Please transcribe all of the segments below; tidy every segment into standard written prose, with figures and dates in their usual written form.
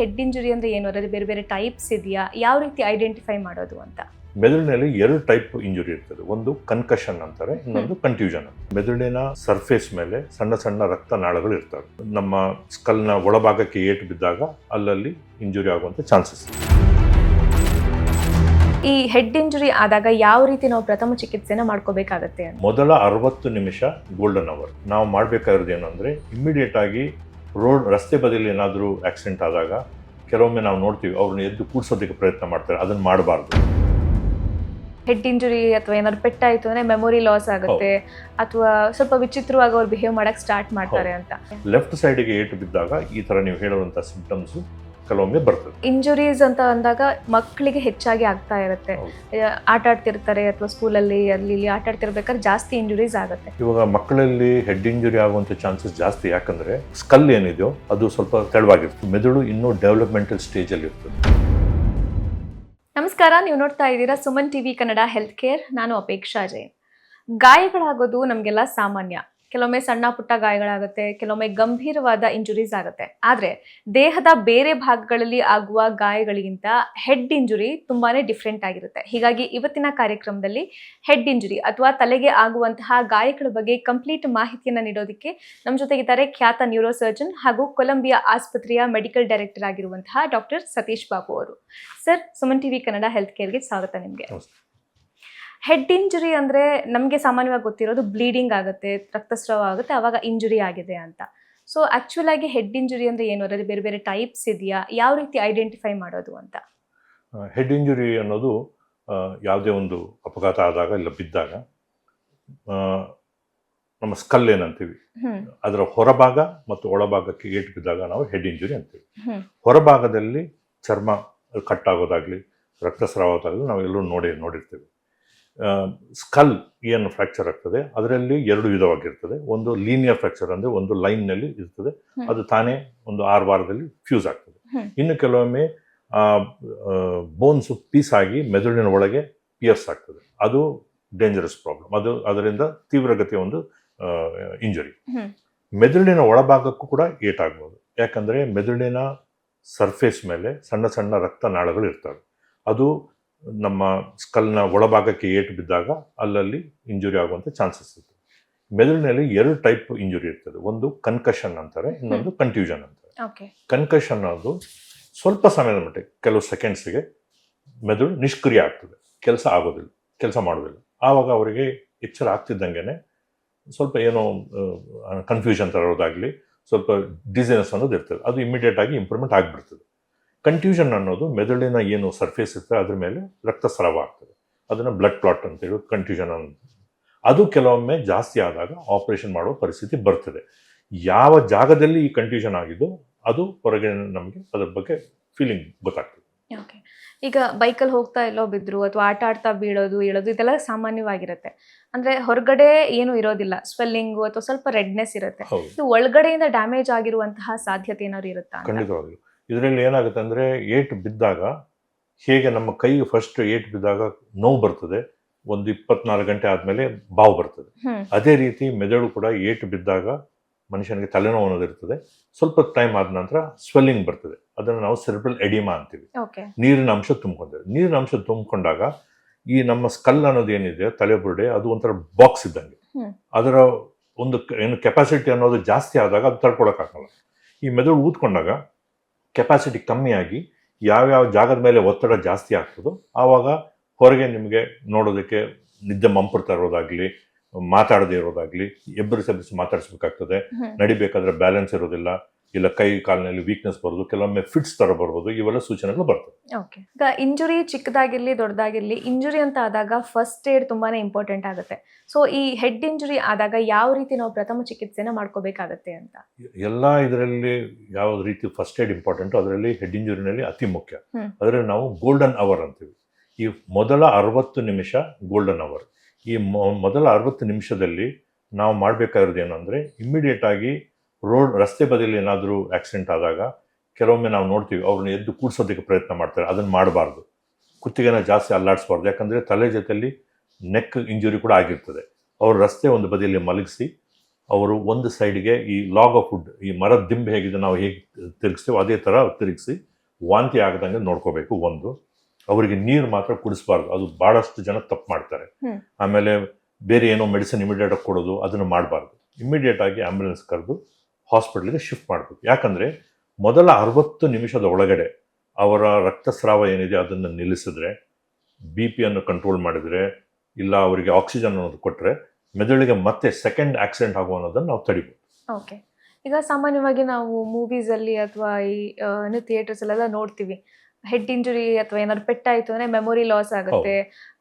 Head injury ಅಂದ್ರೆ ಏನು? ಅದರಲ್ಲಿ ಬೇರೆ ಬೇರೆ ಟೈಪ್ಸ್ ಇದೆಯಾ? ಯಾವ ರೀತಿ ಐಡೆಂಟಿಫೈ ಮಾಡೋದು ಅಂತ? ಮೆದುಳಿನಲ್ಲಿ 2 ಟೈಪ್ ಇಂಜುರಿ ಇರ್ತದೆ. ಒಂದು ಕನ್ಕಷನ್ ಅಂತಾರೆ, ಇನ್ನೊಂದು ಕಂಟ್ಯೂಷನ್ ಅಂತ. ಮೆದುಳಿನ ಸರ್ಫೇಸ್ ಮೇಲೆ ಸಣ್ಣ ಸಣ್ಣ ರಕ್ತನಾಳಗಳು ಇರ್ತವೆ. ನಮ್ಮ ಸ್ಕಲ್ನ ಒಳಭಾಗಕ್ಕೆ ಏಟು ಬಿದ್ದಾಗ ಅಲ್ಲಲ್ಲಿ ಇಂಜುರಿ ಆಗುವಂತ ಚಾನ್ಸಸ್. ಈ ಹೆಡ್ ಇಂಜುರಿ ಆದಾಗ ಯಾವ ರೀತಿ ನಾವು ಪ್ರಥಮ ಚಿಕಿತ್ಸೆನ ಮಾಡ್ಕೋಬೇಕಾಗತ್ತೆ? ಮೊದಲ 60 ನಿಮಿಷ ಗೋಲ್ಡನ್ ಅವರ್. ನಾವು ಮಾಡಬೇಕಾಗಿರೋದು ಏನಂದ್ರೆ ಇಮ್ಮಿಡಿಯೇಟ್ ಆಗಿ ರಸ್ತೆ ಬದಿಯಲ್ಲಿ ಏನಾದರೂ ಆಕ್ಸಿಡೆಂಟ್ ಆದಾಗ ಕೆಲವೊಮ್ಮೆ ನಾವು ನೋಡ್ತೀವಿ ಅವ್ರನ್ನ ಎದ್ದು ಕೂಡ್ಸೋದಕ್ಕೆ ಪ್ರಯತ್ನ ಮಾಡ್ತಾರೆ. ಅದನ್ನ ಮಾಡಬಾರ್ದು. ಹೆಡ್ ಇಂಜುರಿ ಅಥವಾ ಏನಾದ್ರು ಪೆಟ್ಟಾಯಿತು ಅಂದ್ರೆ ಮೆಮೊರಿ ಲಾಸ್ ಆಗುತ್ತೆ ಅಥವಾ ಸ್ವಲ್ಪ ವಿಚಿತ್ರವಾಗಿ ಅವ್ರು ಬಿಹೇವ್ ಮಾಡಕ್ ಸ್ಟಾರ್ಟ್ ಮಾಡ್ತಾರೆ ಅಂತ. ಲೆಫ್ಟ್ ಸೈಡ್ಗೆ ಏಟು ಬಿದ್ದಾಗ ಈ ತರ ನೀವು ಹೇಳುವಂತ ಸಿಂಪ್ಟಮ್ಸ್ ಕೆಲವೊಮ್ಮೆ ಬರ್ತದೆ. ಇಂಜುರೀಸ್ ಅಂತ ಅಂದಾಗ ಮಕ್ಕಳಿಗೆ ಹೆಚ್ಚಾಗಿ ಆಗ್ತಾ ಇರುತ್ತೆ. ಆಟ ಆಡ್ತಿರ್ತಾರೆ ಅಥವಾ ಸ್ಕೂಲಲ್ಲಿ ಅಲ್ಲಿ ಇಲ್ಲಿ ಆಟ ಆಡ್ತಿರ್ಬೇಕಾದ್ರೆ ಜಾಸ್ತಿ ಇಂಜುರೀಸ್ ಆಗುತ್ತೆ. ಇವಾಗ ಮಕ್ಕಳಲ್ಲಿ ಹೆಡ್ ಇಂಜುರಿ ಆಗುವಂತ ಚಾನ್ಸಸ್ ಜಾಸ್ತಿ. ಯಾಕಂದ್ರೆ ಸ್ಕಲ್ ಏನಿದೆಯೋ ಅದು ಸ್ವಲ್ಪ ತೆಳುವಾಗಿರ್ತದೆ, ಮೆದುಳು ಇನ್ನೂ ಡೆವಲಪ್ಮೆಂಟಲ್ ಸ್ಟೇಜ್ ಅಲ್ಲಿ ಇರ್ತದೆ. ನಮಸ್ಕಾರ, ನೀವು ನೋಡ್ತಾ ಇದ್ದೀರಾ Suman TV Kannada health care. ನಾನು ಅಪೇಕ್ಷಾ ಜೈನ್. ಗಾಯಗಳಾಗೋದು ನಮಗೆಲ್ಲ ಸಾಮಾನ್ಯ. ಕೆಲವೊಮ್ಮೆ ಸಣ್ಣ ಪುಟ್ಟ ಗಾಯಗಳಾಗುತ್ತೆ, ಕೆಲವೊಮ್ಮೆ ಗಂಭೀರವಾದ ಇಂಜುರೀಸ್ ಆಗುತ್ತೆ. ಆದರೆ ದೇಹದ ಬೇರೆ ಭಾಗಗಳಲ್ಲಿ ಆಗುವ ಗಾಯಗಳಿಗಿಂತ ಹೆಡ್ ಇಂಜುರಿ ತುಂಬಾನೇ ಡಿಫ್ರೆಂಟ್ ಆಗಿರುತ್ತೆ. ಹೀಗಾಗಿ ಇವತ್ತಿನ ಕಾರ್ಯಕ್ರಮದಲ್ಲಿ ಹೆಡ್ ಇಂಜುರಿ ಅಥವಾ ತಲೆಗೆ ಆಗುವಂತಹ ಗಾಯಗಳ ಬಗ್ಗೆ ಕಂಪ್ಲೀಟ್ ಮಾಹಿತಿಯನ್ನು ನೀಡೋದಕ್ಕೆ ನಮ್ಮ ಜೊತೆಗಿದ್ದಾರೆ ಖ್ಯಾತ ನ್ಯೂರೋ ಸರ್ಜನ್ ಹಾಗೂ ಕೊಲಂಬಿಯಾ ಆಸ್ಪತ್ರೆಯ ಮೆಡಿಕಲ್ ಡೈರೆಕ್ಟರ್ ಆಗಿರುವಂತಹ ಡಾಕ್ಟರ್ ಸತೀಶ್ ಬಾಬು ಅವರು. Sir, Suman TV Kannada health ಕೇರ್ಗೆ ಸ್ವಾಗತ ನಿಮಗೆ. ಹೆಡ್ ಇಂಜುರಿ ಅಂದರೆ ನಮಗೆ ಸಾಮಾನ್ಯವಾಗಿ ಗೊತ್ತಿರೋದು ಬ್ಲೀಡಿಂಗ್ ಆಗುತ್ತೆ, ರಕ್ತಸ್ರಾವ ಆಗುತ್ತೆ, ಆವಾಗ ಇಂಜುರಿ ಆಗಿದೆ ಅಂತ. ಸೊ ಆ್ಯಕ್ಚುಲ್ ಆಗಿ ಹೆಡ್ ಇಂಜುರಿ ಅಂದರೆ ಏನು? ಅದರಲ್ಲಿ ಬೇರೆ ಬೇರೆ ಟೈಪ್ಸ್ ಇದೆಯಾ? ಯಾವ ರೀತಿ ಐಡೆಂಟಿಫೈ ಮಾಡೋದು ಅಂತ? ಹೆಡ್ ಇಂಜುರಿ ಅನ್ನೋದು ಯಾವುದೇ ಒಂದು ಅಪಘಾತ ಆದಾಗ ಇಲ್ಲ ಬಿದ್ದಾಗ ನಮ್ಮ ಸ್ಕಲ್ ಏನಂತೀವಿ ಅದರ ಹೊರಭಾಗ ಮತ್ತು ಒಳಭಾಗಕ್ಕೆ ಏಟು ಬಿದ್ದಾಗ ನಾವು ಹೆಡ್ ಇಂಜುರಿ ಅಂತೀವಿ. ಹೊರಭಾಗದಲ್ಲಿ ಚರ್ಮ ಕಟ್ಟಾಗೋದಾಗ್ಲಿ ರಕ್ತಸ್ರಾವ ಆಗೋದಾಗಲಿ ನಾವೆಲ್ಲರೂ ನೋಡಿರ್ತೀವಿ. ಸ್ಕಲ್ ಏನು ಫ್ರ್ಯಾಕ್ಚರ್ ಆಗ್ತದೆ ಅದರಲ್ಲಿ 2 ವಿಧವಾಗಿರ್ತದೆ. ಒಂದು ಲೀನಿಯರ್ ಫ್ರ್ಯಾಕ್ಚರ್ ಅಂದರೆ ಒಂದು ಲೈನ್ನಲ್ಲಿ ಇರ್ತದೆ, ಅದು ತಾನೇ ಒಂದು 6 ವಾರದಲ್ಲಿ ಫ್ಯೂಸ್ ಆಗ್ತದೆ. ಇನ್ನು ಕೆಲವೊಮ್ಮೆ ಬೋನ್ಸ್ ಪೀಸ್ ಆಗಿ ಮೆದುಳಿನ ಒಳಗೆ ಪಿಯರ್ಸ್ ಆಗ್ತದೆ. ಅದು ಡೇಂಜರಸ್ ಪ್ರಾಬ್ಲಮ್. ಅದರಿಂದ ತೀವ್ರಗತಿಯ ಒಂದು ಇಂಜುರಿ. ಮೆದುಳಿನ ಒಳಭಾಗಕ್ಕೂ ಕೂಡ ಏಟಾಗ್ಬೋದು. ಯಾಕಂದರೆ ಮೆದುಳಿನ ಸರ್ಫೇಸ್ ಮೇಲೆ ಸಣ್ಣ ಸಣ್ಣ ರಕ್ತನಾಳಗಳು ಇರ್ತವೆ. ಅದು ನಮ್ಮ ಸ್ಕಲ್ನ ಒಳಭಾಗಕ್ಕೆ ಏಟು ಬಿದ್ದಾಗ ಅಲ್ಲಲ್ಲಿ ಇಂಜುರಿ ಆಗುವಂಥ ಚಾನ್ಸಸ್ ಇರ್ತದೆ. ಮೆದುಳಿನಲ್ಲಿ 2 ಟೈಪ್ ಇಂಜುರಿ ಇರ್ತದೆ. ಒಂದು ಕನ್ಕಷನ್ ಅಂತಾರೆ, ಇನ್ನೊಂದು ಕಂಟ್ಯೂಷನ್ ಅಂತಾರೆ. ಕನ್ಕಷನ್ ಅದು ಸ್ವಲ್ಪ ಸಮಯದ ಮಟ್ಟಿಗೆ ಕೆಲವು ಸೆಕೆಂಡ್ಸ್ಗೆ ಮೆದುಳು ನಿಷ್ಕ್ರಿಯ ಆಗ್ತದೆ, ಕೆಲಸ ಮಾಡೋದಿಲ್ಲ. ಆವಾಗ ಅವರಿಗೆ ಎಚ್ಚರ ಆಗ್ತಿದ್ದಂಗೆ ಸ್ವಲ್ಪ ಏನೋ ಕನ್ಫ್ಯೂಷನ್ ತರೋದಾಗಲಿ ಸ್ವಲ್ಪ ಡಿಸೀನೆಸ್ ಅನ್ನೋದು ಇರ್ತದೆ. ಅದು ಇಮಿಡಿಯೇಟ್ ಆಗಿ ಇಂಪ್ರೂವ್ಮೆಂಟ್ ಆಗಿಬಿಡ್ತದೆ. ಕಂಟ್ಯೂಷನ್ ಅನ್ನೋದು ಮೆದುಳಿನ ಏನು ಸರ್ಫೇಸ್ ಇರ್ತದೆ ಅದ್ರ ಮೇಲೆ ರಕ್ತಸ್ರಾವ ಆಗ್ತದೆ. ಅದನ್ನು ಬ್ಲಡ್ ಕ್ಲಾಟ್ ಅಂತೇಳಿ ಕಂಟ್ಯೂಷನ್ ಅದು ಕೆಲವೊಮ್ಮೆ ಜಾಸ್ತಿ ಆದಾಗ ಆಪರೇಷನ್ ಮಾಡೋ ಪರಿಸ್ಥಿತಿ ಬರ್ತದೆ. ಯಾವ ಜಾಗದಲ್ಲಿ ಈ ಕಂಟ್ಯೂಷನ್ ಆಗಿದ್ದು ಅದು ಹೊರಗೆ ನಮಗೆ ಅದ್ರ ಬಗ್ಗೆ ಫೀಲಿಂಗ್ ಗೊತ್ತಾಗ್ತದೆ. ಓಕೆ, ಈಗ ಬೈಕಲ್ಲಿ ಹೋಗ್ತಾ ಎಲ್ಲೋ ಬಿದ್ರು ಅಥವಾ ಆಟ ಆಡ್ತಾ ಬೀಳೋದು ಹೇಳೋದು ಇದೆಲ್ಲ ಸಾಮಾನ್ಯವಾಗಿರುತ್ತೆ. ಅಂದ್ರೆ ಹೊರಗಡೆ ಏನು ಇರೋದಿಲ್ಲ, ಸ್ವೆಲ್ಲಿಂಗು ಅಥವಾ ಸ್ವಲ್ಪ ರೆಡ್ನೆಸ್ ಇರುತ್ತೆ. ಇದು ಒಳಗಡೆಯಿಂದ ಡ್ಯಾಮೇಜ್ ಆಗಿರುವಂತಹ ಸಾಧ್ಯತೆ ಏನಾದ್ರು ಇರುತ್ತಾ? ಖಂಡಿತವಾಗ್ಲು. ಇದರಲ್ಲಿ ಏನಾಗುತ್ತೆ ಅಂದರೆ ಏಟು ಬಿದ್ದಾಗ ಹೇಗೆ ನಮ್ಮ ಕೈ ಫಸ್ಟ್ ಏಟು ಬಿದ್ದಾಗ ನೋವು ಬರ್ತದೆ, ಒಂದು 24 ಗಂಟೆ ಆದಮೇಲೆ ಬಾವು ಬರ್ತದೆ. ಅದೇ ರೀತಿ ಮೆದುಳು ಕೂಡ ಏಟು ಬಿದ್ದಾಗ ಮನುಷ್ಯನಿಗೆ ತಲೆನೋವು ಅನ್ನೋದಿರ್ತದೆ. ಸ್ವಲ್ಪ ಟೈಮ್ ಆದ ನಂತರ ಸ್ವೆಲ್ಲಿಂಗ್ ಬರ್ತದೆ. ಅದನ್ನು ನಾವು ಸೆರೆಬ್ರಲ್ ಎಡಿಮಾ ಅಂತೀವಿ. ನೀರಿನ ಅಂಶ ತುಂಬಿಕೊಂಡ್ರೆ ನೀರಿನ ಅಂಶ ತುಂಬಿಕೊಂಡಾಗ ಈ ನಮ್ಮ ಸ್ಕಲ್ ಅನ್ನೋದು ಏನಿದೆ ತಲೆಬುರುಡೆ ಅದು ಒಂಥರ ಬಾಕ್ಸ್ ಇದ್ದಂಗೆ. ಅದರ ಒಂದು ಏನು ಕೆಪಾಸಿಟಿ ಅನ್ನೋದು ಜಾಸ್ತಿ ಆದಾಗ ಅದು ತಡ್ಕೊಳಕ್ಕಾಗಲ್ಲ. ಈ ಮೆದುಳು ಊದ್ಕೊಂಡಾಗ ಕೆಪಾಸಿಟಿ ಕಮ್ಮಿಯಾಗಿ ಯಾವ್ಯಾವ ಜಾಗದ ಮೇಲೆ ಒತ್ತಡ ಜಾಸ್ತಿ ಆಗ್ತದೋ ಆವಾಗ ಹೊರಗೆ ನಿಮಗೆ ನೋಡೋದಕ್ಕೆ ನಿದ್ದೆ ಮಂಪರ್ತಾ ಇರೋದಾಗ್ಲಿ, ಮಾತಾಡದೇ ಇರೋದಾಗ್ಲಿ, ಎಬ್ಬರಿಸಿ ಮಾತಾಡಿಸ್ಬೇಕಾಗ್ತದೆ. ನಡಿಬೇಕಾದ್ರೆ ಬ್ಯಾಲೆನ್ಸ್ ಇರೋದಿಲ್ಲ, ಇಲ್ಲ ಕೈ ಕಾಲಿನಲ್ಲಿ ವೀಕ್ನೆಸ್ ಬರೋದು, ಕೆಲವೊಮ್ಮೆ ಫಿಟ್ಸ್ ತರ ಬರ್ಬೋದು. ಇವೆಲ್ಲ ಸೂಚನೆಗಳು ಬರ್ತವೆ. ಓಕೆ, ಈಗ ಇಂಜುರಿ ಚಿಕ್ಕದಾಗಿರ್ಲಿ ದೊಡ್ಡದಾಗಿರ್ಲಿ, ಇಂಜುರಿ ಅಂತ ಆದಾಗ ಫಸ್ಟ್ ಏಡ್ ತುಂಬಾನೇ ಇಂಪಾರ್ಟೆಂಟ್ ಆಗುತ್ತೆ. ಸೊ ಈ ಹೆಡ್ ಇಂಜುರಿ ಆದಾಗ ಯಾವ ರೀತಿ ನಾವು ಪ್ರಥಮ ಚಿಕಿತ್ಸೆನ ಮಾಡ್ಕೋಬೇಕಾಗತ್ತೆ ಅಂತ? ಎಲ್ಲ ಇದರಲ್ಲಿ ಯಾವ ರೀತಿ ಫಸ್ಟ್ ಏಡ್ ಇಂಪಾರ್ಟೆಂಟ್, ಅದರಲ್ಲಿ ಹೆಡ್ ಇಂಜುರಿನಲ್ಲಿ ಅತಿ ಮುಖ್ಯ. ಅದರಲ್ಲಿ ನಾವು ಗೋಲ್ಡನ್ ಅವರ್ ಅಂತೀವಿ. ಈ ಮೊದಲ 60 ನಿಮಿಷ ಗೋಲ್ಡನ್ ಅವರ್. ಈ ಮೊದಲ 60 ನಿಮಿಷದಲ್ಲಿ ನಾವು ಮಾಡಬೇಕಾಗಿರೋದು ಏನಂದ್ರೆ ಇಮ್ಮಿಡಿಯೇಟ್ ಆಗಿ ರಸ್ತೆ ಬದಿಯಲ್ಲಿ ಏನಾದರೂ ಆಕ್ಸಿಡೆಂಟ್ ಆದಾಗ ಕೆಲವೊಮ್ಮೆ ನಾವು ನೋಡ್ತೀವಿ ಅವ್ರನ್ನ ಎದ್ದು ಕೂಡ್ಸೋದಕ್ಕೆ ಪ್ರಯತ್ನ ಮಾಡ್ತಾರೆ. ಅದನ್ನು ಮಾಡಬಾರ್ದು. ಕುತ್ತಿಗೆನ ಜಾಸ್ತಿ ಅಲ್ಲಾಡಿಸ್ಬಾರ್ದು. ಯಾಕಂದರೆ ತಲೆ ಜೊತೆಯಲ್ಲಿ ನೆಕ್ ಇಂಜುರಿ ಕೂಡ ಆಗಿರ್ತದೆ. ಅವರು ರಸ್ತೆ ಒಂದು ಬದಿಯಲ್ಲಿ ಮಲಗಿಸಿ ಅವರು ಒಂದು ಸೈಡ್ಗೆ ಈ ಲಾಗ್ ಆಫ್ ವುಡ್, ಈ ಮರದ ದಿಂಬು ಹೇಗಿದೆ ನಾವು ಹೇಗೆ ತಿರುಗಿಸ್ತೀವೋ ಅದೇ ಥರ ತಿರುಗಿಸಿ ವಾಂತಿ ಆಗದಂಗೆ ನೋಡ್ಕೋಬೇಕು. ಒಂದು, ಅವರಿಗೆ ನೀರು ಮಾತ್ರ ಕುಡಿಸ್ಬಾರ್ದು, ಅದು ಭಾಳಷ್ಟು ಜನ ತಪ್ಪು ಮಾಡ್ತಾರೆ. ಆಮೇಲೆ ಬೇರೆ ಏನೋ ಮೆಡಿಸಿನ್ ಇಮಿಡಿಯೇಟಾಗಿ ಕೊಡೋದು, ಅದನ್ನು ಮಾಡಬಾರ್ದು. ಇಮಿಡಿಯೇಟಾಗಿ ಆ್ಯಂಬುಲೆನ್ಸ್ ಕರೆದು ಹಾಸ್ಪಿಟ್ಲಿಗೆ ಶಿಫ್ಟ್ ಮಾಡಬೇಕು. ಯಾಕಂದರೆ ಮೊದಲ 60 ನಿಮಿಷದ ಒಳಗಡೆ ಅವರ ರಕ್ತಸ್ರಾವ ಏನಿದೆ ಅದನ್ನು ನಿಲ್ಲಿಸಿದ್ರೆ, ಬಿ ಪಿಯನ್ನು ಕಂಟ್ರೋಲ್ ಮಾಡಿದರೆ, ಇಲ್ಲ ಅವರಿಗೆ ಆಕ್ಸಿಜನ್ ಅನ್ನೋದು ಕೊಟ್ಟರೆ ಮೆದುಳಿಗೆ ಮತ್ತೆ ಸೆಕೆಂಡ್ ಆಕ್ಸಿಡೆಂಟ್ ಆಗುವ ಅನ್ನೋದನ್ನು ನಾವು ತಡಿಬೋದು. ಓಕೆ. ಈಗ ಸಾಮಾನ್ಯವಾಗಿ ನಾವು ಮೂವೀಸಲ್ಲಿ ಅಥವಾ ಈ ಥಿಯೇಟರ್ಸ್ ಅಲ್ಲೆಲ್ಲ ನೋಡ್ತೀವಿ, ಹೆಡ್ ಇಂಜುರಿ ಅಥವಾ ಏನಾದ್ರು ಪೆಟ್ಟಾಯಿತು ಅಂದರೆ ಮೆಮೊರಿ ಲಾಸ್ ಆಗುತ್ತೆ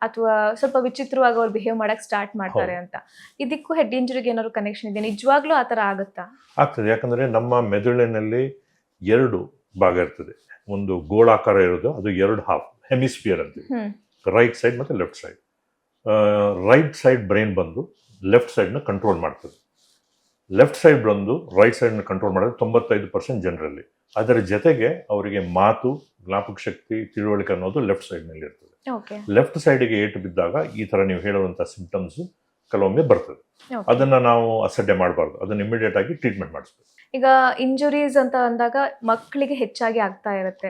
ಅಥವಾ ಸ್ವಲ್ಪ ವಿಚಿತ್ರವಾಗಿ ಅವ್ರು ಬಿಹೇವ್ ಮಾಡಕ್ಕೆ ಸ್ಟಾರ್ಟ್ ಮಾಡ್ತಾರೆ ಅಂತ. ಇದಕ್ಕೂ ಹೆಡ್ ಇಂಜುರಿಗೆ ಏನಾದ್ರು ಕನೆಕ್ಷನ್ ಇದೆ? ನಿಜವಾಗ್ಲೂ ಆ ಥರ ಆಗುತ್ತಾ? ಆಗ್ತದೆ. ಯಾಕಂದರೆ ನಮ್ಮ ಮೆದುಳಿನಲ್ಲಿ 2 ಭಾಗ ಇರ್ತದೆ. ಒಂದು ಗೋಳಾಕಾರ ಇರೋದು, ಅದು 2 ಹಾಫ್ ಹೆಮಿಸ್ಫಿಯರ್ ಅಂತೀವಿ, ರೈಟ್ ಸೈಡ್ ಮತ್ತು left side. Right side brain ಬಂದು ಲೆಫ್ಟ್ ಸೈಡ್ನ ಕಂಟ್ರೋಲ್ ಮಾಡ್ತದೆ. ಲೆಫ್ಟ್ ಸೈಡ್ ಬಂದು ರೈಟ್ ಸೈಡ್ನ ಕಂಟ್ರೋಲ್ ಮಾಡೋದು 95% ಜನರಲ್ಲಿ. ಅದರ ಜೊತೆಗೆ ಅವರಿಗೆ ಮಾತು, ಜ್ಞಾಪಕ ಶಕ್ತಿ, ತಿಳುವಳಿಕೆ ಅನ್ನೋದು ಲೆಫ್ಟ್ ಸೈಡ್ನಲ್ಲಿ ಇರ್ತದೆ. ಲೆಫ್ಟ್ ಸೈಡಿಗೆ ಏಟು ಬಿದ್ದಾಗ ಈ ಥರ ನೀವು ಹೇಳುವಂಥ ಸಿಂಪ್ಟಮ್ಸು ಕೆಲವೊಮ್ಮೆ ಬರ್ತದೆ. ಅದನ್ನು ನಾವು ಅಸಡ್ಡೆ ಮಾಡಬಾರ್ದು, ಅದನ್ನು ಇಮಿಡಿಯೇಟ್ ಆಗಿ ಟ್ರೀಟ್ಮೆಂಟ್ ಮಾಡಿಸ್ಬೇಕು. ಈಗ ಇಂಜುರೀಸ್ ಅಂತ ಅಂದಾಗ ಮಕ್ಕಳಿಗೆ ಹೆಚ್ಚಾಗಿ ಆಗ್ತಾ ಇರುತ್ತೆ.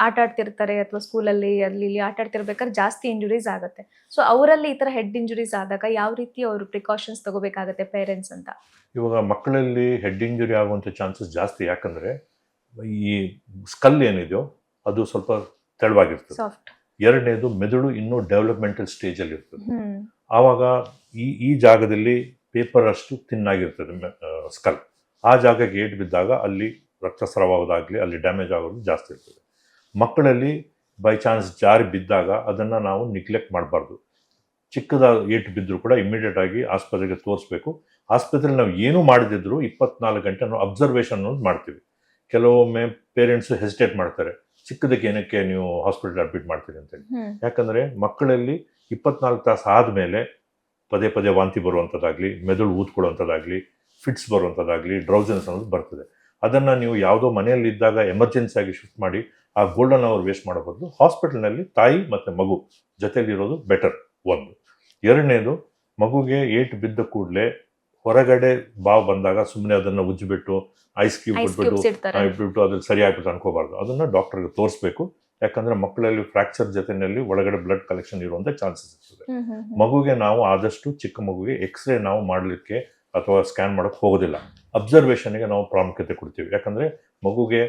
ಆಟ ಆಡ್ತಿರ್ತಾರೆ ಅಥವಾ ಸ್ಕೂಲಲ್ಲಿ ಅಲ್ಲಿ ಇಲ್ಲಿ ಆಟ ಆಡ್ತಿರ್ಬೇಕಾದ್ರೆ ಜಾಸ್ತಿ ಇಂಜುರೀಸ್ ಆಗುತ್ತೆ. ಸೊ ಅವರಲ್ಲಿ ಈ ಥರ ಹೆಡ್ ಇಂಜುರೀಸ್ ಆದಾಗ ಯಾವ ರೀತಿ ಅವರು ಪ್ರಿಕಾಷನ್ಸ್ ತಗೋಬೇಕಾಗತ್ತೆ ಪೇರೆಂಟ್ಸ್ ಅಂತ? ಇವಾಗ ಮಕ್ಕಳಲ್ಲಿ ಹೆಡ್ ಇಂಜುರಿ ಆಗುವಂಥ ಚಾನ್ಸಸ್ ಜಾಸ್ತಿ. ಯಾಕಂದರೆ ಈ ಸ್ಕಲ್ ಏನಿದೆಯೋ ಅದು ಸ್ವಲ್ಪ ತೆಳುವಾಗಿರ್ತದೆ. ಎರಡನೇದು, ಮೆದುಳು ಇನ್ನೂ ಡೆವಲಪ್ಮೆಂಟಲ್ ಸ್ಟೇಜಲ್ಲಿ ಇರ್ತದೆ. ಆವಾಗ ಈ ಜಾಗದಲ್ಲಿ ಪೇಪರ್ ಅಷ್ಟು ತಿನ್ನಾಗಿರ್ತದೆ ಸ್ಕಲ್. ಆ ಜಾಗಕ್ಕೆ ಏಟು ಬಿದ್ದಾಗ ಅಲ್ಲಿ ರಕ್ತಸ್ರಾವ ಆಗೋದಾಗಲಿ, ಅಲ್ಲಿ ಡ್ಯಾಮೇಜ್ ಆಗೋದು ಜಾಸ್ತಿ ಇರ್ತದೆ. ಮಕ್ಕಳಲ್ಲಿ ಬೈ ಚಾನ್ಸ್ ಜಾರಿ ಬಿದ್ದಾಗ ಅದನ್ನು ನಾವು ನಿಗ್ಲೆಕ್ಟ್ ಮಾಡಬಾರ್ದು. ಚಿಕ್ಕದಾದ ಏಟು ಬಿದ್ದರೂ ಕೂಡ ಇಮಿಡಿಯೇಟ್ ಆಗಿ ಆಸ್ಪತ್ರೆಗೆ ತೋರಿಸ್ಬೇಕು. ಆಸ್ಪತ್ರೆಯಲ್ಲಿ ನಾವು ಏನೂ ಮಾಡದಿದ್ರು 24 ಗಂಟೆ ನಾವು ಅಬ್ಸರ್ವೇಷನ್ ಅನ್ನೋದು ಮಾಡ್ತೀವಿ. ಕೆಲವೊಮ್ಮೆ ಪೇರೆಂಟ್ಸು ಹೆಸಿಟೇಟ್ ಮಾಡ್ತಾರೆ, ಚಿಕ್ಕದಕ್ಕೆ ಏನಕ್ಕೆ ನೀವು ಹಾಸ್ಪಿಟಲ್ ಅಡ್ಮಿಟ್ ಮಾಡ್ತೀರಿ ಅಂತೇಳಿ. ಯಾಕಂದರೆ ಮಕ್ಕಳಲ್ಲಿ 24 ತಾಸು ಆದಮೇಲೆ ಪದೇ ಪದೇ ವಾಂತಿ ಬರುವಂಥದ್ದಾಗಲಿ, ಮೆದುಳು ಊದ್ಕೊಳ್ಳುವಂಥದ್ದಾಗಲಿ, ಫಿಟ್ಸ್ ಬರುವಂಥದ್ದಾಗಲಿ, ಡ್ರೌಸನ್ಸ್ ಅನ್ನೋದು ಬರ್ತದೆ. ಅದನ್ನು ನೀವು ಯಾವುದೋ ಮನೆಯಲ್ಲಿ ಇದ್ದಾಗ ಎಮರ್ಜೆನ್ಸಿಯಾಗಿ ಶಿಫ್ಟ್ ಮಾಡಿ ಆ ಗೋಲ್ಡನ್ ಅವರ್ ವೇಸ್ಟ್ ಮಾಡೋ ಬದಲು ಹಾಸ್ಪಿಟಲ್ನಲ್ಲಿ ತಾಯಿ ಮತ್ತು ಮಗು ಜೊತೆಲಿರೋದು ಬೆಟರ್. ಒಂದು. ಎರಡನೇದು, ಮಗುಗೆ ಏಟು ಬಿದ್ದ ಕೂಡಲೇ ಹೊರಗಡೆ ಬಾವು ಬಂದಾಗ ಸುಮ್ಮನೆ ಅದನ್ನು ಉಜ್ಜಿಬಿಟ್ಟು ಐಸ್ ಕ್ಯೂಬ್ ಇಟ್ಬಿಟ್ಟು ಅದ್ರಲ್ಲಿ ಸರಿ ಆಗ್ಬಿಟ್ಟು ಅನ್ಕೋಬಾರ್ದು. ಅದನ್ನು ಡಾಕ್ಟರ್ಗೆ ತೋರಿಸ್ಬೇಕು. ಯಾಕಂದರೆ ಮಕ್ಕಳಲ್ಲಿ ಫ್ರ್ಯಾಕ್ಚರ್ ಜೊತೆಯಲ್ಲಿ ಒಳಗಡೆ ಬ್ಲಡ್ ಕಲೆಕ್ಷನ್ ಇರುವಂಥ ಚಾನ್ಸಸ್ ಇರ್ತದೆ. ಮಗುಗೆ ನಾವು ಆದಷ್ಟು ಚಿಕ್ಕ ಮಗುಗೆ ಎಕ್ಸ್ರೇ ನಾವು ಮಾಡಲಿಕ್ಕೆ ಅಥವಾ ಸ್ಕ್ಯಾನ್ ಮಾಡೋಕ್ಕೆ ಹೋಗೋದಿಲ್ಲ. ಅಬ್ಸರ್ವೇಷನ್ಗೆ ನಾವು ಪ್ರಾಮುಖ್ಯತೆ ಕೊಡ್ತೀವಿ. ಯಾಕಂದರೆ ಮಗುಗೆ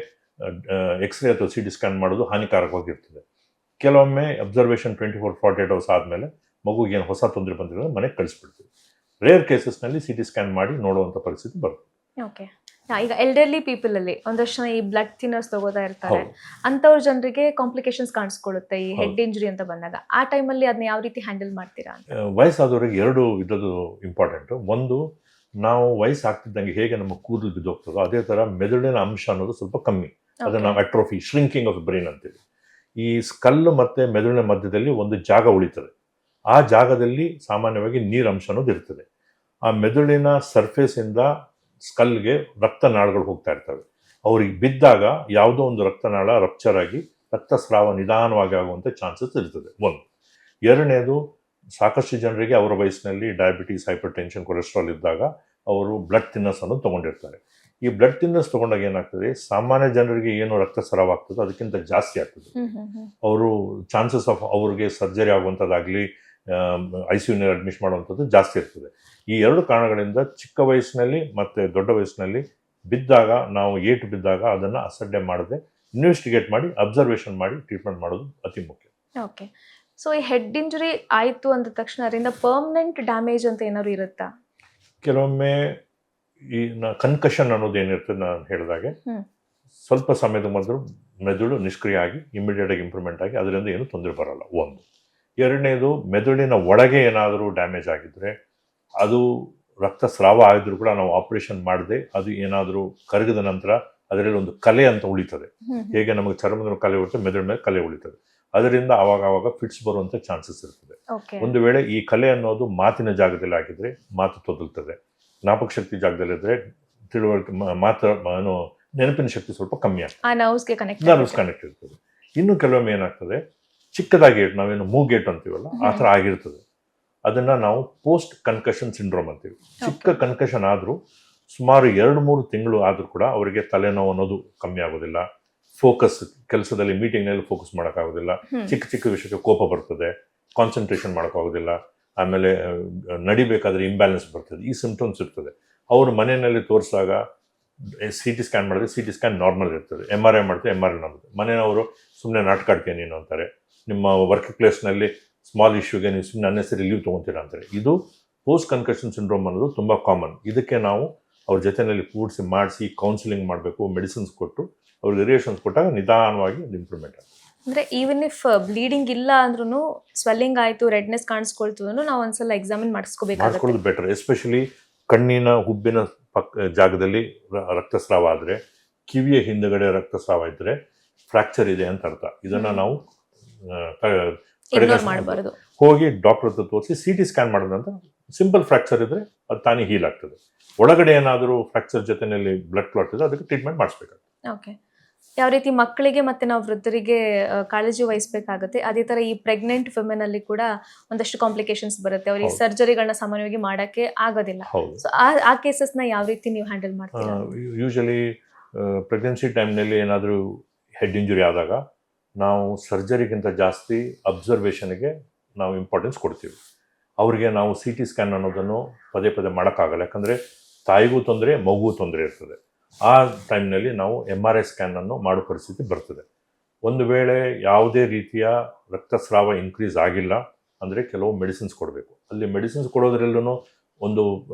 ಎಕ್ಸ್ರೇ ಅಥವಾ CT ಸ್ಕ್ಯಾನ್ ಮಾಡೋದು ಹಾನಿಕಾರಕವಾಗಿರ್ತದೆ. ಕೆಲವೊಮ್ಮೆ ಅಬ್ಸರ್ವೇಷನ್ 24-48 ಅವರ್ಸ್ ಆದಮೇಲೆ ಮಗುಗೆ ಏನು ಹೊಸ ತೊಂದರೆ ಬಂದಿರೋದು ಮನೆಗೆ ಕಳಿಸ್ಬಿಡ್ತೀವಿ. ರೇರ್ ಕೇಸಸ್ನಲ್ಲಿ CT ಸ್ಕ್ಯಾನ್ ಮಾಡಿ ನೋಡುವಂಥ ಪರಿಸ್ಥಿತಿ ಬರುತ್ತೆ. ಓಕೆ. ಈಗ ಎಲ್ಡರ್ಲಿ ಪೀಪಲ್ ಅಲ್ಲಿ ಒಂದಷ್ಟು ಜನ ಈ ಬ್ಲಡ್ ಥಿನ್ನರ್ಸ್ ತಗೋತಾ ಇರ್ತಾರೆ. ಅಂಥವ್ರ ಜನರಿಗೆ ಕಾಂಪ್ಲಿಕೇಶನ್ಸ್ ಕಾಣಿಸ್ಕೊಳ್ಳುತ್ತೆ ಈ ಹೆಡ್ ಇಂಜುರಿ ಅಂತ ಬಂದಾಗ. ಆ ಟೈಮಲ್ಲಿ ಅದನ್ನ ಯಾವ ರೀತಿ ಹ್ಯಾಂಡಲ್ ಮಾಡ್ತೀರಾ ಅಂತ? ವಯಸ್ಸಾದವರಿಗೆ 2 ವಿಧದ್ದು ಇಂಪಾರ್ಟೆಂಟು. ಒಂದು, ನಾವು ವಯಸ್ಸಾಗ್ತಿದ್ದಂಗೆ ಹೇಗೆ ನಮ್ಮ ಕೂದಲು ಬಿದ್ದೋಗ್ತದೋ ಅದೇ ಥರ ಮೆದುಳಿನ ಅಂಶ ಅನ್ನೋದು ಸ್ವಲ್ಪ ಕಮ್ಮಿ. ಅದನ್ನು ನಾವು ಅಟ್ರೋಫಿ, ಶ್ರಿಂಕಿಂಗ್ ಆಫ್ ಬ್ರೈನ್ ಅಂತೀವಿ. ಈ ಸ್ಕಲ್ ಮತ್ತು ಮೆದುಳಿನ ಮಧ್ಯದಲ್ಲಿ ಒಂದು ಜಾಗ ಉಳಿತದೆ. ಆ ಜಾಗದಲ್ಲಿ ಸಾಮಾನ್ಯವಾಗಿ ನೀರಂಶ ಅನ್ನೋದು ಇರ್ತದೆ. ಆ ಮೆದುಳಿನ ಸರ್ಫೇಸಿಂದ ಸ್ಕಲ್ಗೆ ರಕ್ತನಾಳಗಳು ಹೋಗ್ತಾ ಇರ್ತವೆ. ಅವ್ರಿಗೆ ಬಿದ್ದಾಗ ಯಾವುದೋ ಒಂದು ರಕ್ತನಾಳ ರಪ್ಚರ್ ಆಗಿ ರಕ್ತಸ್ರಾವ ನಿಧಾನವಾಗಿ ಆಗುವಂಥ ಚಾನ್ಸಸ್ ಇರ್ತದೆ. ಒಂದು. ಎರಡನೇದು, ಸಾಕಷ್ಟು ಜನರಿಗೆ ಅವರ ವಯಸ್ಸಿನಲ್ಲಿ ಡಯಾಬಿಟೀಸ್, ಹೈಪರ್ ಟೆನ್ಷನ್, ಕೊಲೆಸ್ಟ್ರಾಲ್ ಇದ್ದಾಗ ಅವರು ಬ್ಲಡ್ ಥಿನ್ನರ್ಸ್ ಅನ್ನೋದು ತೊಗೊಂಡಿರ್ತಾರೆ. ಈ ಬ್ಲಡ್ ಥಿನ್ನರ್ಸ್ ತೊಗೊಂಡಾಗ ಏನಾಗ್ತದೆ, ಸಾಮಾನ್ಯ ಜನರಿಗೆ ಏನು ರಕ್ತಸ್ರಾವ ಆಗ್ತದೋ ಅದಕ್ಕಿಂತ ಜಾಸ್ತಿ ಆಗ್ತದೆ. ಅವರು ಚಾನ್ಸಸ್ ಆಫ್ ಅವ್ರಿಗೆ ಸರ್ಜರಿ ಆಗುವಂಥದ್ದಾಗಲಿ, ICUನಲ್ಲಿ ಅಡ್ಮಿಟ್ ಮಾಡುವಂಥದ್ದು ಜಾಸ್ತಿ ಇರ್ತದೆ. ಈ 2 ಕಾರಣಗಳಿಂದ ಚಿಕ್ಕ ವಯಸ್ಸಿನಲ್ಲಿ ಮತ್ತು ದೊಡ್ಡ ವಯಸ್ಸಿನಲ್ಲಿ ಬಿದ್ದಾಗ, ನಾವು ಏಟು ಬಿದ್ದಾಗ ಅದನ್ನು ಅಸಡ್ಡೆ ಮಾಡದೆ ಇನ್ವೆಸ್ಟಿಗೇಟ್ ಮಾಡಿ ಅಬ್ಸರ್ವೇಷನ್ ಮಾಡಿ ಟ್ರೀಟ್ಮೆಂಟ್ ಮಾಡೋದು ಅತಿ ಮುಖ್ಯ. ಓಕೆ. ಸೊ ಈ ಹೆಡ್ ಇಂಜುರಿ ಆಯಿತು ಅಂದ ತಕ್ಷಣ ಅದರಿಂದ ಪರ್ಮನೆಂಟ್ ಡ್ಯಾಮೇಜ್ ಅಂತ ಏನಾದ್ರು ಇರುತ್ತಾ? ಕೆಲವೊಮ್ಮೆ ಈ ಕನ್ಕಷನ್ ಅನ್ನೋದು ಏನಿರ್ತದೆ, ನಾನು ಹೇಳಿದಾಗೆ ಸ್ವಲ್ಪ ಸಮಯದ ಮೊದಲು ಮೆದುಳು ನಿಷ್ಕ್ರಿಯ ಆಗಿ ಇಮಿಡಿಯೇಟ್ ಆಗಿ ಇಂಪ್ರೂವ್ಮೆಂಟ್ ಆಗಿ ಅದರಿಂದ ಏನು ತೊಂದರೆ ಬರಲ್ಲ. ಒಂದು. ಎರಡನೇದು, ಮೆದುಳಿನ ಒಳಗೆ ಏನಾದರೂ ಡ್ಯಾಮೇಜ್ ಆಗಿದ್ರೆ, ಅದು ರಕ್ತಸ್ರಾವ ಆಗಿದ್ರು ಕೂಡ ನಾವು ಆಪರೇಷನ್ ಮಾಡದೆ ಅದು ಏನಾದರೂ ಕರಗಿದ ನಂತರ ಅದರಲ್ಲಿ ಒಂದು ಕಲೆ ಅಂತ ಉಳಿತದೆ. ಹೇಗೆ ನಮಗೆ ಚರ್ಮದ ಕಲೆ ಉಳಿತದೆ, ಮೆದುಳಿನ ಮೇಲೆ ಕಲೆ ಉಳಿತದೆ. ಅದರಿಂದ ಆವಾಗ ಫಿಟ್ಸ್ ಬರುವಂಥ ಚಾನ್ಸಸ್ ಇರ್ತದೆ. ಒಂದು ವೇಳೆ ಈ ಕಲೆ ಅನ್ನೋದು ಮಾತಿನ ಜಾಗದಲ್ಲಿ ಆಗಿದ್ರೆ ಮಾತು ತೊದಲ್ತದೆ. ಜ್ಞಾಪಕ ಶಕ್ತಿ ಜಾಗದಲ್ಲಿದ್ದರೆ ತಿಳುವಳಿಕೆ, ನೆನಪಿನ ಶಕ್ತಿ ಸ್ವಲ್ಪ ಕಮ್ಮಿ ಆಗ್ತದೆ, ನರ್ವ್ಸ್ ಕನೆಕ್ಟ್ ಇರ್ತದೆ. ಇನ್ನು ಕೆಲವೊಮ್ಮೆ ಏನಾಗ್ತದೆ, ಚಿಕ್ಕದಾಗಿ ಏಟು, ನಾವೇನು ಮೂಗೇಟು ಅಂತೀವಲ್ಲ ಆ ಥರ ಆಗಿರ್ತದೆ. ಅದನ್ನು ನಾವು ಪೋಸ್ಟ್ ಕನ್ಕಷನ್ ಸಿಂಡ್ರೋಮ್ ಅಂತೀವಿ. ಚಿಕ್ಕ ಕನ್ಕಷನ್ ಆದರೂ ಸುಮಾರು 2-3 ತಿಂಗಳು ಆದರೂ ಕೂಡ ಅವರಿಗೆ ತಲೆನೋವು ಅನ್ನೋದು ಕಮ್ಮಿ ಆಗೋದಿಲ್ಲ, ಫೋಕಸ್ ಕೆಲಸದಲ್ಲಿ ಮೀಟಿಂಗ್ನಲ್ಲಿ ಫೋಕಸ್ ಮಾಡೋಕ್ಕಾಗೋದಿಲ್ಲ, ಚಿಕ್ಕ ಚಿಕ್ಕ ವಿಷಯಕ್ಕೆ ಕೋಪ ಬರ್ತದೆ, ಕಾನ್ಸಂಟ್ರೇಷನ್ ಮಾಡೋಕ್ಕಾಗೋದಿಲ್ಲ, ಆಮೇಲೆ ನಡಿಬೇಕಾದ್ರೆ ಇಂಬ್ಯಾಲೆನ್ಸ್ ಬರ್ತದೆ, ಈ ಸಿಂಪ್ಟಮ್ಸ್ ಇರ್ತದೆ. ಅವರು ಮನೆಯಲ್ಲಿ ತೋರಿಸಿದಾಗ ಸಿ ಟಿ ಸ್ಕ್ಯಾನ್ ಮಾಡಿದ್ರೆ ಸಿ ಟಿ ಸ್ಕ್ಯಾನ್ ನಾರ್ಮಲ್ ಇರ್ತದೆ, MRI ಮಾಡಿದ್ರೆ MRI ನಾರ್ಮಲ್. ಮನೆಯವರು ಸುಮ್ಮನೆ ನಾಟಕ ಆಡ್ತೀಯ ನೀನು ಅಂತಾರೆ, ನಿಮ್ಮ ವರ್ಕ್ ಪ್ಲೇಸ್ನಲ್ಲಿ ಸ್ಮಾಲ್ ಇಶ್ಯೂಗೆ ನೀವು ಸುಮ್ಮನೆ ಅನ್ನೆಸರಿ ಲೀವ್ ತೊಗೊತೀರಾ ಅಂತಾರೆ. ಇದು ಪೋಸ್ಟ್ ಕನ್ಕಷನ್ ಸಿಂಡ್ರೋಮ್ ಅನ್ನೋದು ತುಂಬ ಕಾಮನ್. ಇದಕ್ಕೆ ನಾವು ಅವ್ರ ಜೊತೆಯಲ್ಲಿ ಕೂಡಿಸಿ ಮಾಡಿಸಿ ಕೌನ್ಸಿಲಿಂಗ್ ಮಾಡಬೇಕು, ಮೆಡಿಸಿನ್ಸ್ ಕೊಟ್ಟು ಅವ್ರಿಗೆ ರಿಲೇಷನ್ಸ್ ಕೊಟ್ಟಾಗ ನಿಧಾನವಾಗಿ ಅದು ಇಂಪ್ರೂವ್ಮೆಂಟ್ ಆಗುತ್ತೆ. ಅಂದ್ರೆ ಈವನ್ ಇಫ್ ಬ್ಲೀಡಿಂಗ್ ಇಲ್ಲ ಅಂದ್ರೂ ಸ್ವೆಲ್ಲಿಂಗ್ ಆಯ್ತು, ರೆಡ್ನೆಸ್ ಕಾಣಿಸ್ಕೊಳ್ತು ನಾವು ಒಂದ್ಸಲ ಎಕ್ಸಾಮಿನ್ ಮಾಡಿಸ್ಕೋಬೇಕಾಗುತ್ತೆ. ಮಾಡಿಸ್ಕೊಳ್ಳೋದು ಬೆಟರ್. ಎಸ್ಪೆಷಲಿ ಕಣ್ಣಿನ ಹುಬ್ಬಿನ ಜಾಗದಲ್ಲಿ ರಕ್ತಸ್ರಾವ ಆದರೆ, ಕಿವಿಯ ಹಿಂದುಗಡೆ ರಕ್ತಸ್ರಾವ ಇದ್ದರೆ ಫ್ರಾಕ್ಚರ್ ಇದೆ ಅಂತ ಅರ್ಥ. ಇದನ್ನು ನಾವು ಮಾಡಬಾರದು. ಹೋಗಿ ಡಾಕ್ಟರ್ ಹತ್ರ ತೋರಿಸಿ ಸಿ ಟಿ ಸ್ಕ್ಯಾನ್ ಮಾಡಿದಂತ ಸಿಂಪಲ್ ಫ್ರಾಕ್ಚರ್ ಇದ್ರೆ ಅದು ತಾನೇ ಹೀಲ್ ಆಗ್ತದೆ. ಒಳಗಡೆ ಏನಾದರೂ ಫ್ರಾಕ್ಚರ್ ಜೊತೆಯಲ್ಲಿ ಬ್ಲಡ್ ಕ್ಲಾಟ್ ಇದೆ, ಅದಕ್ಕೆ ಟ್ರೀಟ್ಮೆಂಟ್ ಮಾಡಿಸ್ಬೇಕಾಗುತ್ತೆ. ಓಕೆ. ಯಾವ ರೀತಿ ಮಕ್ಕಳಿಗೆ ಮತ್ತೆ ನಾವು ವೃದ್ಧರಿಗೆ ಕಾಳಜಿ ವಹಿಸಬೇಕಾಗುತ್ತೆ, ಅದೇ ತರ ಈ ಪ್ರೆಗ್ನೆಂಟ್ ವಿಮೆನ್ ಅಲ್ಲಿ ಕೂಡ ಒಂದಷ್ಟು ಕಾಂಪ್ಲಿಕೇಶನ್ಸ್ ಬರುತ್ತೆ. ಅವ್ರಿಗೆ ಸರ್ಜರಿಗಳನ್ನ ಸಾಮಾನ್ಯವಾಗಿ ಮಾಡಕ್ಕೆ ಆಗೋದಿಲ್ಲ. ಸೊ ಆ ಕೇಸಸ್ ನ ಯಾವ ರೀತಿ ನೀವು ಹ್ಯಾಂಡಲ್ ಮಾಡ್ತೀರಾ? ಯೂಶಲಿ ಪ್ರೆಗ್ನೆನ್ಸಿ ಟೈಮ್ನಲ್ಲಿ ಏನಾದರೂ ಹೆಡ್ ಇಂಜುರಿ ಆದಾಗ ನಾವು ಸರ್ಜರಿಗಿಂತ ಜಾಸ್ತಿ ಅಬ್ಸರ್ವೇಷನ್ಗೆ ನಾವು ಇಂಪಾರ್ಟೆನ್ಸ್ ಕೊಡ್ತೀವಿ. ಅವರಿಗೆ ನಾವು ಸಿ ಟಿ ಸ್ಕ್ಯಾನ್ ಅನ್ನೋದನ್ನು ಪದೇ ಪದೇ ಮಾಡೋಕ್ಕಾಗಲ್ಲ, ಯಾಕಂದರೆ ತಾಯಿಗೂ ತೊಂದರೆ, ಮಗುಗೂ ತೊಂದರೆ ಇರ್ತದೆ. ಆ ಟೈಮ್ನಲ್ಲಿ ನಾವು MRI ಸ್ಕ್ಯಾನನ್ನು ಮಾಡೋ ಪರಿಸ್ಥಿತಿ ಬರ್ತದೆ. ಒಂದು ವೇಳೆ ಯಾವುದೇ ರೀತಿಯ ರಕ್ತಸ್ರಾವ ಇನ್ಕ್ರೀಸ್ ಆಗಿಲ್ಲ ಅಂದರೆ ಕೆಲವು ಮೆಡಿಸಿನ್ಸ್ ಕೊಡಬೇಕು. ಅಲ್ಲಿ ಮೆಡಿಸಿನ್ಸ್ ಕೊಡೋದ್ರಲ್ಲೂ ಒಂದು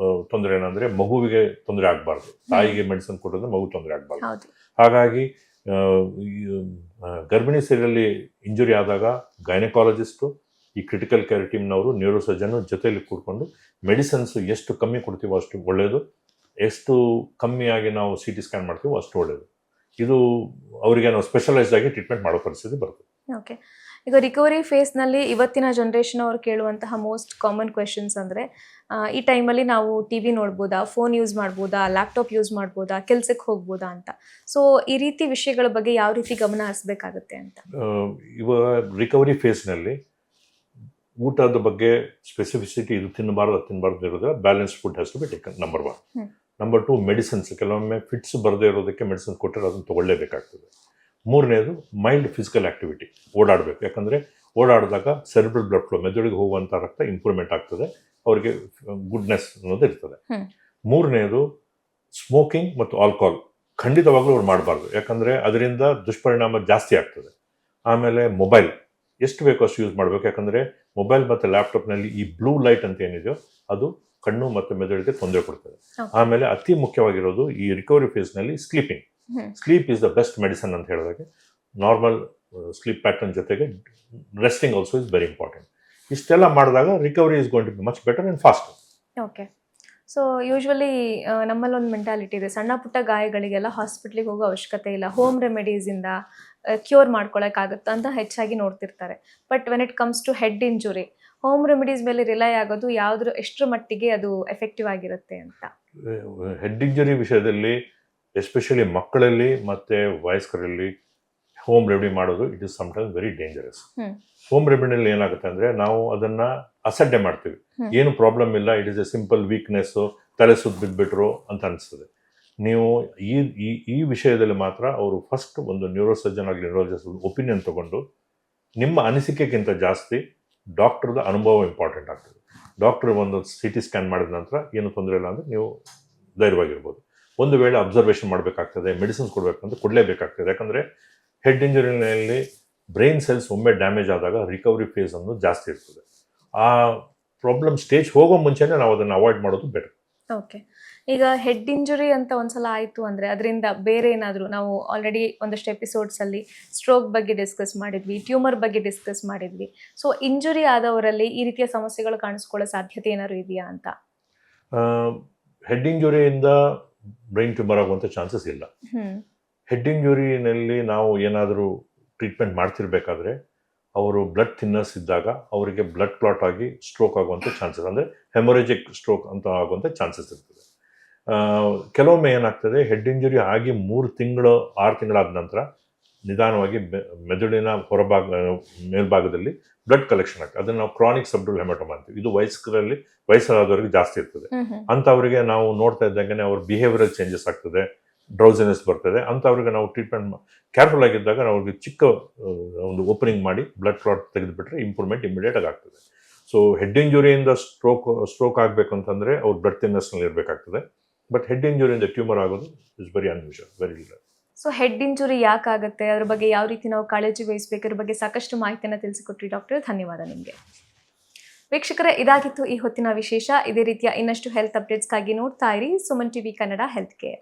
ತೊಂದರೆ ಏನಂದರೆ ಮಗುವಿಗೆ ತೊಂದರೆ ಆಗಬಾರ್ದು. ತಾಯಿಗೆ ಮೆಡಿಸಿನ್ ಕೊಡೋದ್ರೆ ಮಗು ತೊಂದರೆ ಆಗಬಾರ್ದು. ಹಾಗಾಗಿ ಗರ್ಭಿಣಿ ಸ್ತ್ರೀಯಲ್ಲಿ ಇಂಜುರಿ ಆದಾಗ ಗೈನಕಾಲಜಿಸ್ಟು, ಈ ಕ್ರಿಟಿಕಲ್ ಕೇರ್ ಟೀಮ್ನವರು, ನ್ಯೂರೋಸರ್ಜನ್ನು ಜೊತೆಯಲ್ಲಿ ಕೂತ್ಕೊಂಡು ಮೆಡಿಸಿನ್ಸ್ ಎಷ್ಟು ಕಮ್ಮಿ ಕೊಡ್ತೀವೋ ಅಷ್ಟು ಒಳ್ಳೆಯದು, ಎಷ್ಟು ಕಮ್ಮಿಯಾಗಿ ನಾವು ಸಿ ಟಿ ಸ್ಕ್ಯಾನ್ ಮಾಡ್ತೀವೋ ಅಷ್ಟು ಒಳ್ಳೆಯದು. ಇದು ಅವರಿಗೆ ನಾವು ಸ್ಪೆಷಲೈಸ್ಡ್ ಆಗಿ ಟ್ರೀಟ್ಮೆಂಟ್ ಮಾಡೋ ಪರಿಸ್ಥಿತಿ ಬರ್ತದೆ. ಓಕೆ. ಈಗ ರಿಕವರಿ ಫೇಸ್ನಲ್ಲಿ ಇವತ್ತಿನ ಜನ್ರೇಷನ್ ಅವ್ರು ಕೇಳುವಂತಹ ಮೋಸ್ಟ್ ಕಾಮನ್ ಕ್ವೆಶನ್ಸ್ ಅಂದರೆ, ಈ ಟೈಮಲ್ಲಿ ನಾವು TV ನೋಡ್ಬೋದಾ, ಫೋನ್ ಯೂಸ್ ಮಾಡ್ಬೋದಾ, ಲ್ಯಾಪ್ಟಾಪ್ ಯೂಸ್ ಮಾಡ್ಬೋದಾ, ಕೆಲ್ಸಕ್ಕೆ ಹೋಗ್ಬೋದಾ ಅಂತ. ಸೊ ಈ ರೀತಿ ವಿಷಯಗಳ ಬಗ್ಗೆ ಯಾವ ರೀತಿ ಗಮನ ಹರಿಸಬೇಕಾಗುತ್ತೆ ಅಂತ? ಇವಾಗ ರಿಕವರಿ ಫೇಸ್ನಲ್ಲಿ ಊಟದ ಬಗ್ಗೆ ಸ್ಪೆಸಿಫಿಸಿಟಿ, ಇದು ತಿನ್ನಬಾರ್ದು ಅದು ತಿನ್ನಬಾರ್ದು ಇರೋದ್ರೆ balance food has to be taken, number 1. Number 2, medicines. ಕೆಲವೊಮ್ಮೆ ಫಿಟ್ಸ್ ಬರದೇ ಇರೋದಕ್ಕೆ ಮೆಡಿಸಿನ್ ಕೊಟ್ಟರೆ ಅದನ್ನು ತೊಗೊಳ್ಳೇಬೇಕಾಗ್ತದೆ. 3ನೇದು ಮೈಲ್ಡ್ ಫಿಸಿಕಲ್ ಆ್ಯಕ್ಟಿವಿಟಿ, ಓಡಾಡಬೇಕು. ಯಾಕಂದರೆ ಓಡಾಡಿದಾಗ ಸೆರೆಬ್ರಲ್ ಬ್ಲಡ್ ಫ್ಲೋ, ಮೆದುಳಿಗೆ ಹೋಗುವಂಥ ರಕ್ತ ಇಂಪ್ರೂವ್ಮೆಂಟ್ ಆಗ್ತದೆ, ಅವರಿಗೆ ಗುಡ್ನೆಸ್ ಅನ್ನೋದು ಇರ್ತದೆ. 3ನೇದು ಸ್ಮೋಕಿಂಗ್ ಮತ್ತು ಆಲ್ಕೋಹಾಲ್ ಖಂಡಿತವಾಗ್ಲೂ ಅವ್ರು ಮಾಡಬಾರ್ದು, ಯಾಕಂದರೆ ಅದರಿಂದ ದುಷ್ಪರಿಣಾಮ ಜಾಸ್ತಿ ಆಗ್ತದೆ. ಆಮೇಲೆ ಮೊಬೈಲ್ ಎಷ್ಟು ಬೇಕೋ ಅಷ್ಟು ಯೂಸ್ ಮಾಡಬೇಕು, ಯಾಕಂದರೆ ಮೊಬೈಲ್ ಮತ್ತು ಲ್ಯಾಪ್ಟಾಪ್ನಲ್ಲಿ ಈ ಬ್ಲೂ ಲೈಟ್ ಅಂತ ಏನಿದೆಯೋ ಅದು ಕಣ್ಣು ಮತ್ತು ಮೆದುಳಿಗೆ ತೊಂದರೆ ಕೊಡ್ತದೆ. ಆಮೇಲೆ ಅತಿ ಮುಖ್ಯವಾಗಿರೋದು ಈ ರಿಕವರಿ ಫೇಸ್ನಲ್ಲಿ sleeping. Sleep is the best medicine ಅಂತ ಹೇಳಿದಾಗ, ನಾರ್ಮಲ್ ಸ್ಲೀಪ್ ಪ್ಯಾಟರ್ನ್ ಜೊತೆಗೆ resting also is very important. ಇಷ್ಟೆಲ್ಲ ಮಾಡಿದಾಗ recovery is going to be much better and fast. Okay. So usually ನಮ್ಮಲ್ಲಿ ಒಂದು ಮೆಂಟಾಲಿಟಿ ಇದೆ, ಸಣ್ಣ ಪುಟ್ಟ ಗಾಯಗಳಿಗೆಲ್ಲ ಹಾಸ್ಪಿಟ್ಲಿಗೆ ಹೋಗೋ ಅವಶ್ಯಕತೆ ಇಲ್ಲ, ಹೋಮ್ ರೆಮಿಡೀಸಿಂದ ಕ್ಯೂರ್ ಮಾಡ್ಕೊಳಕ್ಕಾಗತ್ತೆ ಅಂತ ಹೆಚ್ಚಾಗಿ ನೋಡ್ತಿರ್ತಾರೆ. But when it comes to head injury, home remedies ಮೇಲೆ ರಿಲೈ ಆಗೋದು ಎಷ್ಟರ ಮಟ್ಟಿಗೆ ಅದು ಎಫೆಕ್ಟಿವ್ ಆಗಿರುತ್ತೆ ಅಂತ? ಹೆಡ್ ಇಂಜುರಿ ವಿಷಯದಲ್ಲಿ ಎಸ್ಪೆಷಲಿ ಮಕ್ಕಳಲ್ಲಿ ಮತ್ತು ವಯಸ್ಕರಲ್ಲಿ ಹೋಮ್ ರೆಮಿಡಿ ಮಾಡೋದು it is sometimes very dangerous. Home ರೆಮಿಡಿಯಲ್ಲಿ ಏನಾಗುತ್ತೆ ಅಂದರೆ ನಾವು ಅದನ್ನು ಅಸಡ್ಡೆ ಮಾಡ್ತೀವಿ, ಏನು ಪ್ರಾಬ್ಲಮ್ ಇಲ್ಲ, it is a simple weakness, ತಲೆ ಸುತ್ತ ಬಿದ್ದುಬಿಟ್ರು ಅಂತ ಅನಿಸ್ತದೆ. ನೀವು ಈ ವಿಷಯದಲ್ಲಿ ಮಾತ್ರ ಅವರು ಫಸ್ಟ್ ಒಂದು ನ್ಯೂರೋಸರ್ಜನ್ ಆಗಲಿ ನ್ಯೂರೋಲಜಿಸ್ಟ್ ಒಪಿನಿಯನ್ ತೊಗೊಂಡು, ನಿಮ್ಮ ಅನಿಸಿಕೆಗಿಂತ ಜಾಸ್ತಿ ಡಾಕ್ಟ್ರದ ಅನುಭವ ಇಂಪಾರ್ಟೆಂಟ್ ಆಗ್ತದೆ. ಡಾಕ್ಟ್ರ್ ಒಂದು ಸಿ ಟಿ ಸ್ಕ್ಯಾನ್ ಮಾಡಿದ ನಂತರ ಏನು ತೊಂದರೆ ಇಲ್ಲ ಅಂದರೆ ನೀವು ಧೈರ್ಯವಾಗಿರ್ಬೋದು. ಒಂದು ವೇಳೆ ಅಬ್ಸರ್ವೇಷನ್ ಮಾಡಬೇಕಾಗ್ತದೆ, ಮೆಡಿಸಿನ್ಸ್ ಕೊಡಬೇಕಂತ ಕೊಡಲೇಬೇಕಾಗ್ತದೆ, ಯಾಕಂದರೆ ಹೆಡ್ ಇಂಜುರಿನಲ್ಲಿ ಬ್ರೈನ್ ಸೆಲ್ಸ್ ಒಮ್ಮೆ ಡ್ಯಾಮೇಜ್ ಆದಾಗ ರಿಕವರಿ ಫೇಸ್ ಅನ್ನೋದು ಜಾಸ್ತಿ ಇರ್ತದೆ. ಆ ಪ್ರಾಬ್ಲಮ್ ಸ್ಟೇಜ್ ಹೋಗೋ ಮುಂಚೆನೇ ನಾವು ಅದನ್ನು ಅವಾಯ್ಡ್ ಮಾಡೋದು ಬೆಟರ್. ಓಕೆ. ಈಗ ಹೆಡ್ ಇಂಜುರಿ ಅಂತ ಒಂದ್ಸಲ ಆಯಿತು ಅಂದರೆ ಅದರಿಂದ ಬೇರೆ ಏನಾದರೂ, ನಾವು ಆಲ್ರೆಡಿ ಒಂದಷ್ಟು ಎಪಿಸೋಡ್ಸಲ್ಲಿ ಸ್ಟ್ರೋಕ್ ಬಗ್ಗೆ ಡಿಸ್ಕಸ್ ಮಾಡಿದ್ವಿ, ಟ್ಯೂಮರ್ ಬಗ್ಗೆ ಡಿಸ್ಕಸ್ ಮಾಡಿದ್ವಿ. ಸೊ ಇಂಜುರಿ ಆದವರಲ್ಲಿ ಈ ರೀತಿಯ ಸಮಸ್ಯೆಗಳು ಕಾಣಿಸ್ಕೊಳ್ಳೋ ಸಾಧ್ಯತೆ ಏನಾದ್ರು ಇದೆಯಾ ಅಂತ? ಹೆಡ್ ಇಂಜುರಿಯಿಂದ ಬ್ರೈನ್ ಟ್ಯೂಮರ್ ಆಗುವಂಥ ಚಾನ್ಸಸ್ ಇಲ್ಲ. ಹೆಡ್ ಇಂಜುರಿನಲ್ಲಿ ನಾವು ಏನಾದರೂ ಟ್ರೀಟ್ಮೆಂಟ್ ಮಾಡ್ತಿರ್ಬೇಕಾದ್ರೆ ಅವರು ಬ್ಲಡ್ ಥಿನ್ನರ್ಸ್ ಇದ್ದಾಗ ಅವರಿಗೆ ಬ್ಲಡ್ ಕ್ಲಾಟ್ ಆಗಿ ಸ್ಟ್ರೋಕ್ ಆಗುವಂಥ ಚಾನ್ಸಸ್, ಅಂದರೆ ಹೆಮೊರೇಜಿಕ್ ಸ್ಟ್ರೋಕ್ ಅಂತ ಆಗುವಂಥ ಚಾನ್ಸಸ್ ಇರ್ತದೆ. ಕೆಲವೊಮ್ಮೆ ಏನಾಗ್ತದೆ, ಹೆಡ್ ಇಂಜುರಿ ಆಗಿ 3 ತಿಂಗಳು 6 ತಿಂಗಳಾದ ನಂತರ ನಿಧಾನವಾಗಿ ಮೆದುಳಿನ ಮೇಲ್ಭಾಗದಲ್ಲಿ ಬ್ಲಡ್ ಕಲೆಕ್ಷನ್ ಆಗ್ತದೆ. ಅದನ್ನು ನಾವು ಕ್ರಾನಿಕ್ ಸಬ್ಡ್ಯೂಲ್ ಹೆಮಟೋಮಾ ಅಂತೀವಿ. ಇದು ವಯಸ್ಸಾದವರಿಗೆ ಜಾಸ್ತಿ ಇರ್ತದೆ. ಅಂಥವರಿಗೆ ನಾವು ನೋಡ್ತಾ ಇದ್ದಂಗೆ ಅವ್ರ ಬಿಹೇವಿಯರಲ್ ಚೇಂಜಸ್ ಆಗ್ತದೆ, ಡ್ರೌಸಿನೆಸ್ ಬರ್ತದೆ ಅಂಥವ್ರಿಗೆ ನಾವು ಟ್ರೀಟ್ಮೆಂಟ್ ಕೇರ್ಫುಲ್ ಆಗಿದ್ದಾಗ ನಾವು ಅವ್ರಿಗೆ ಚಿಕ್ಕ ಒಂದು ಓಪನಿಂಗ್ ಮಾಡಿ ಬ್ಲಡ್ ಕ್ಲಾಟ್ ತೆಗೆದುಬಿಟ್ರೆ ಇಂಪ್ರೂವ್ಮೆಂಟ್ ಇಮಿಡಿಯೇಟ್ ಆಗಿ ಆಗ್ತದೆ. ಸೊ ಹೆಡ್ ಇಂಜುರಿಯಿಂದ ಸ್ಟ್ರೋಕ್ ಆಗಬೇಕು ಅಂತಂದರೆ ಅವ್ರು ಬ್ಲಡ್ ಥಿನ್ನರ್ಸ್ನಲ್ಲಿ ಇರಬೇಕಾಗ್ತದೆ. ಬಟ್ ಹೆಡ್ ಇಂಜುರಿಯಿಂದ ಟ್ಯೂಮರ್ ಆಗೋದು is very unusual, very rare. So head injury ಯಾಕಾಗುತ್ತೆ, ಅದ್ರ ಬಗ್ಗೆ ಯಾವ ರೀತಿ ನಾವು ಕಾಳಜಿ ವಹಿಸಬೇಕು, ಅದ್ರ ಬಗ್ಗೆ ಸಾಕಷ್ಟು ಮಾಹಿತಿಯನ್ನು ತಿಳಿಸಿಕೊಟ್ರಿ ಡಾಕ್ಟರ್. ಧನ್ಯವಾದ ನಿಮಗೆ. ವೀಕ್ಷಕರೇ, ಇದಾಗಿತ್ತು ಈ ಹೊತ್ತಿನ ವಿಶೇಷ. ಇದೇ ರೀತಿಯ ಇನ್ನಷ್ಟು ಹೆಲ್ತ್ ಅಪ್ಡೇಟ್ಸ್ಗಾಗಿ ನೋಡ್ತಾ ಇರಿ Suman TV Kannada health care.